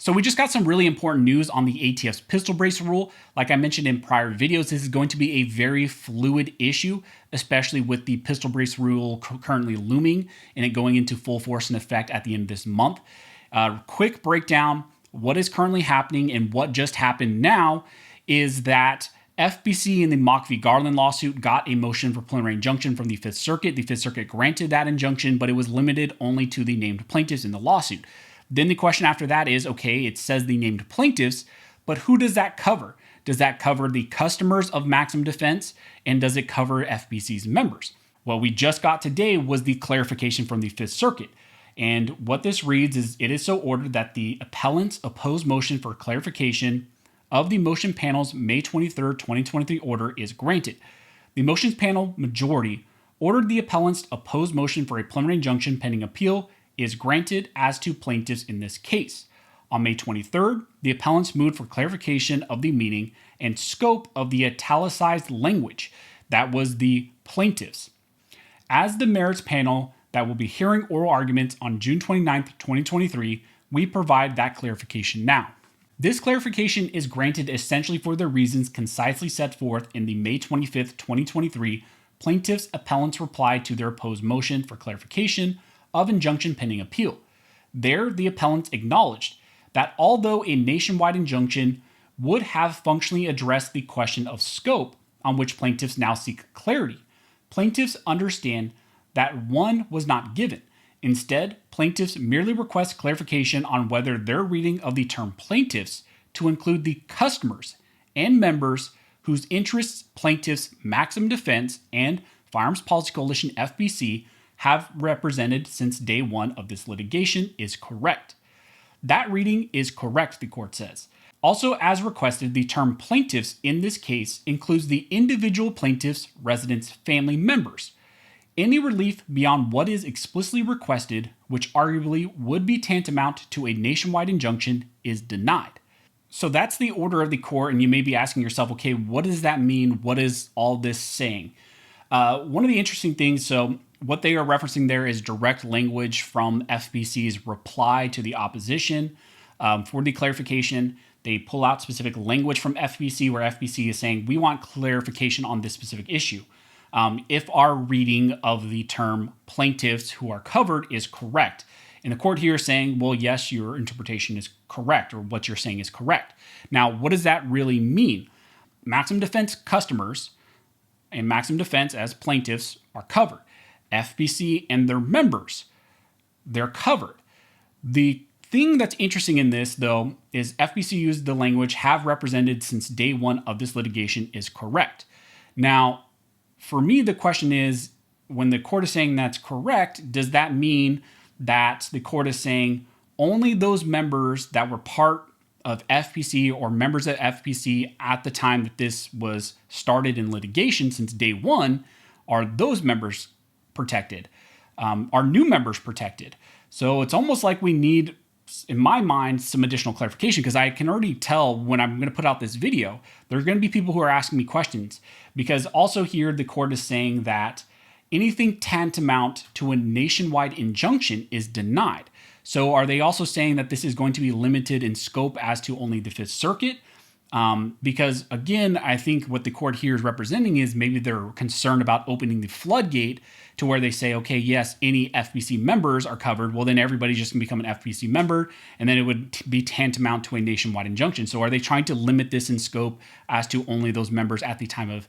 So we just got some really important news on the ATF's pistol brace rule. Like I mentioned in prior videos, this is going to be a very fluid issue, especially with the pistol brace rule currently looming and it going into full force and effect at the end of this month. Quick breakdown, what is currently happening and what just happened now is that FBC in the Mock v. Garland lawsuit got a motion for preliminary injunction from the Fifth Circuit. The Fifth Circuit granted that injunction, but it was limited only to the named plaintiffs in the lawsuit. Then the question after that is, okay, it says the named plaintiffs, but who does that cover? Does that cover the customers of Maximum Defense, and does it cover FBC's members? What we just got today was the clarification from the Fifth Circuit. And what this reads is, it is so ordered that the appellant's opposed motion for clarification of the motion panel's May 23, 2023 order is granted. The motions panel majority ordered the appellant's opposed motion for a preliminary injunction pending appeal is granted as to plaintiffs in this case. On May 23rd, the appellants moved for clarification of the meaning and scope of the italicized language. That was the plaintiffs. As the merits panel that will be hearing oral arguments on June 29th, 2023, we provide that clarification now. This clarification is granted essentially for the reasons concisely set forth in the May 25th, 2023 plaintiffs' appellants' reply to their opposed motion for clarification of injunction pending appeal. There, the appellants acknowledged that although a nationwide injunction would have functionally addressed the question of scope on which plaintiffs now seek clarity, plaintiffs understand that one was not given. Instead, plaintiffs merely request clarification on whether their reading of the term plaintiffs to include the customers and members whose interests plaintiffs Maximum Defense and Firearms Policy Coalition FBC have represented since day one of this litigation is correct. That reading is correct, the court says. Also, as requested, the term plaintiffs in this case includes the individual plaintiffs' residents' family members. Any relief beyond what is explicitly requested, which arguably would be tantamount to a nationwide injunction, is denied. So that's the order of the court, and you may be asking yourself, okay, what does that mean? What is all this saying? One of the interesting things, so what they are referencing there is direct language from FBC's reply to the opposition for the clarification. They pull out specific language from FBC where FBC is saying, we want clarification on this specific issue. If our reading of the term plaintiffs who are covered is correct. And the court here is saying, well, yes, your interpretation is correct, or what you're saying is correct. Now, what does that really mean? Maximum Defense customers and Maximum Defense as plaintiffs are covered. FBC and their members, they're covered. The thing that's interesting in this, though, is FBC used the language have represented since day one of this litigation is correct. Now, for me, the question is, when the court is saying that's correct, does that mean that the court is saying only those members that were part of FPC or members of FPC at the time that this was started in litigation since day one, are those members protected? Are new members protected? So it's almost like we need, in my mind, some additional clarification, because I can already tell when I'm going to put out this video, there are going to be people who are asking me questions, because also here the court is saying that anything tantamount to a nationwide injunction is denied. So are they also saying that this is going to be limited in scope as to only the Fifth Circuit? Because again, I think what the court here is representing is maybe they're concerned about opening the floodgate to where they say, okay, yes, any FBC members are covered. Well, then everybody's just gonna become an FBC member, and then it would be tantamount to a nationwide injunction. So are they trying to limit this in scope as to only those members at the time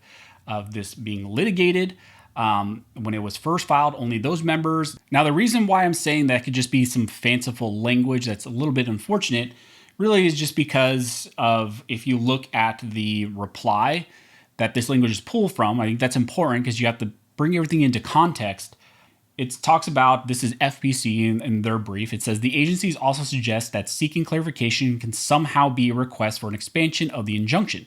of this being litigated? When it was first filed, only those members. Now, the reason why I'm saying that could just be some fanciful language that's a little bit unfortunate really is just because of, if you look at the reply that this language is pulled from, I think that's important because you have to bring everything into context. It talks about, this is FBC in their brief, it says the agencies also suggest that seeking clarification can somehow be a request for an expansion of the injunction.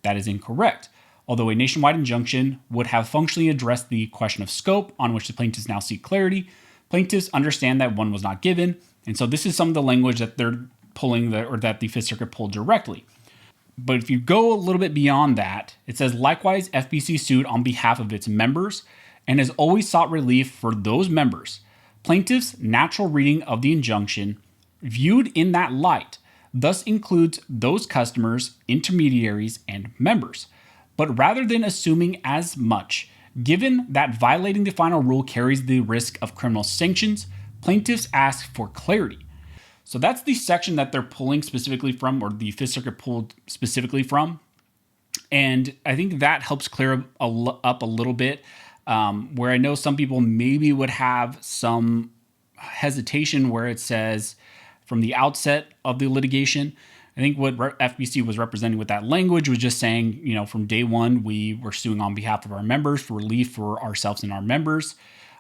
That is incorrect. Although a nationwide injunction would have functionally addressed the question of scope on which the plaintiffs now seek clarity, plaintiffs understand that one was not given. And so this is some of the language that they're pulling, or that the Fifth Circuit pulled directly. But if you go a little bit beyond that, it says, likewise, FBC sued on behalf of its members and has always sought relief for those members. Plaintiffs' natural reading of the injunction, viewed in that light, thus includes those customers, intermediaries, and members. But rather than assuming as much, given that violating the final rule carries the risk of criminal sanctions, plaintiffs ask for clarity. So that's the section that they're pulling specifically from, or the Fifth Circuit pulled specifically from. And I think that helps clear up a little bit, where I know some people maybe would have some hesitation where it says from the outset of the litigation. I think what FBC was representing with that language was just saying, from day one, we were suing on behalf of our members for relief for ourselves and our members.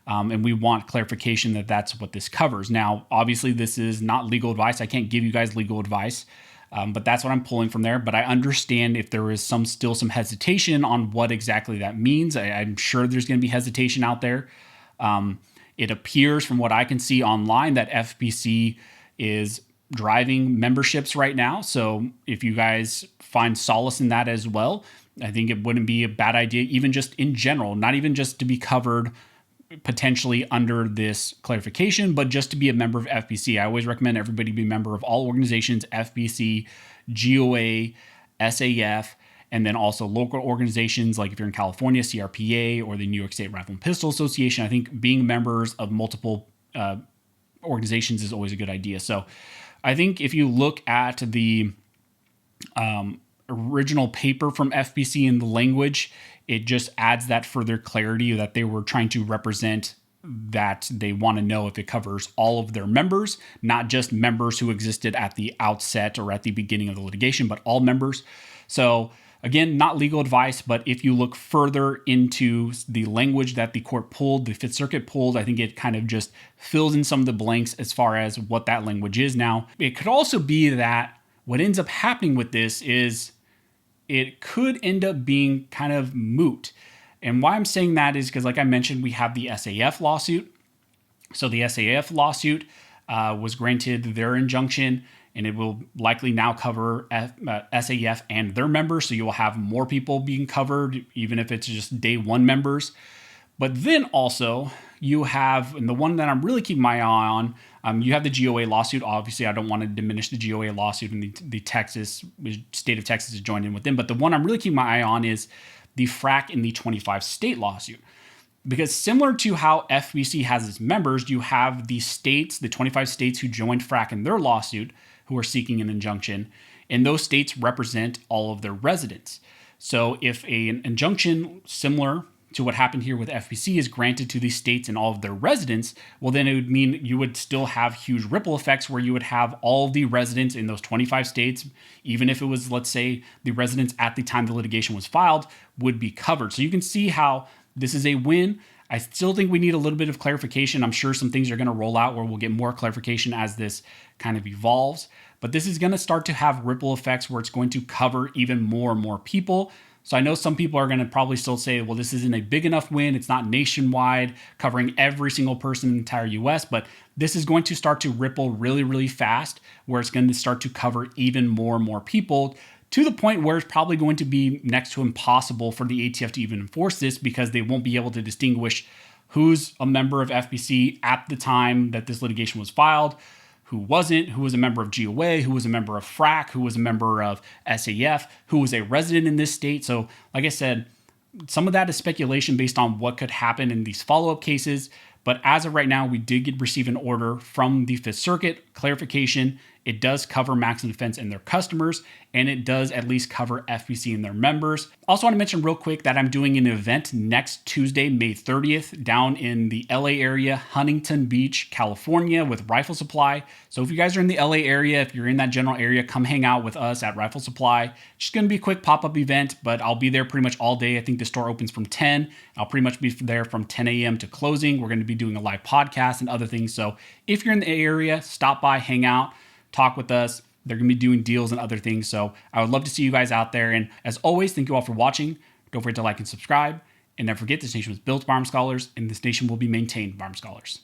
And we want clarification that that's what this covers. Now, obviously, this is not legal advice. I can't give you guys legal advice, but that's what I'm pulling from there. But I understand if there is still some hesitation on what exactly that means. I'm sure there's going to be hesitation out there. It appears from what I can see online that FBC is driving memberships right now. So if you guys find solace in that as well, I think it wouldn't be a bad idea, even just in general, not even just to be covered potentially under this clarification, but just to be a member of FBC. I always recommend everybody be a member of all organizations, FBC, GOA, SAF, and then also local organizations like if you're in California, CRPA, or the New York State Rifle and Pistol Association. I think being members of multiple organizations is always a good idea. So I think if you look at the original paper from FBC in the language, it just adds that further clarity that they were trying to represent, that they want to know if it covers all of their members, not just members who existed at the outset or at the beginning of the litigation, but all members. So again, not legal advice, but if you look further into the language that the court pulled, the Fifth Circuit pulled, I think it kind of just fills in some of the blanks as far as what that language is now. It could also be that what ends up happening with this is it could end up being kind of moot. And why I'm saying that is because, like I mentioned, we have the SAF lawsuit. So the SAF lawsuit was granted their injunction, and it will likely now cover SAF and their members. So you will have more people being covered, even if it's just day one members. But then also you have, and the one that I'm really keeping my eye on, you have the GOA lawsuit. Obviously, I don't want to diminish the GOA lawsuit, and the state of Texas is joined in with them. But the one I'm really keeping my eye on is the FRAC in the 25 state lawsuit. Because similar to how FBC has its members, you have the states, the 25 states who joined FRAC in their lawsuit, who are seeking an injunction, and those states represent all of their residents. So if an injunction similar to what happened here with FBC is granted to these states and all of their residents, well, then it would mean you would still have huge ripple effects where you would have all of the residents in those 25 states, even if it was, let's say, the residents at the time the litigation was filed, would be covered. So you can see how this is a win. I still think we need a little bit of clarification. I'm sure some things are going to roll out where we'll get more clarification as this kind of evolves. But this is going to start to have ripple effects where it's going to cover even more and more people. So I know some people are going to probably still say, well, this isn't a big enough win. It's not nationwide, covering every single person in the entire US. But this is going to start to ripple really, really fast, where it's going to start to cover even more and more people, to the point where it's probably going to be next to impossible for the ATF to even enforce this, because they won't be able to distinguish who's a member of FBC at the time that this litigation was filed, who wasn't, who was a member of GOA, who was a member of FRAC, who was a member of SAF, who was a resident in this state. So like I said, some of that is speculation based on what could happen in these follow-up cases. But as of right now, we did receive an order from the Fifth Circuit, clarification. It does cover Maximum Defense and their customers, and it does at least cover FBC and their members. Also want to mention real quick that I'm doing an event next Tuesday, May 30th, down in the LA area, Huntington Beach, California, with Rifle Supply. So if you guys are in the LA area, if you're in that general area, come hang out with us at Rifle Supply. It's just going to be a quick pop-up event, but I'll be there pretty much all day. I think the store opens from 10. I'll pretty much be there from 10 a.m. to closing. We're going to be doing a live podcast and other things. So if you're in the area, stop by, hang out, talk with us. They're going to be doing deals and other things. So I would love to see you guys out there. And as always, thank you all for watching. Don't forget to like and subscribe. And never forget, this nation was built by armed scholars, and this nation will be maintained by armed scholars.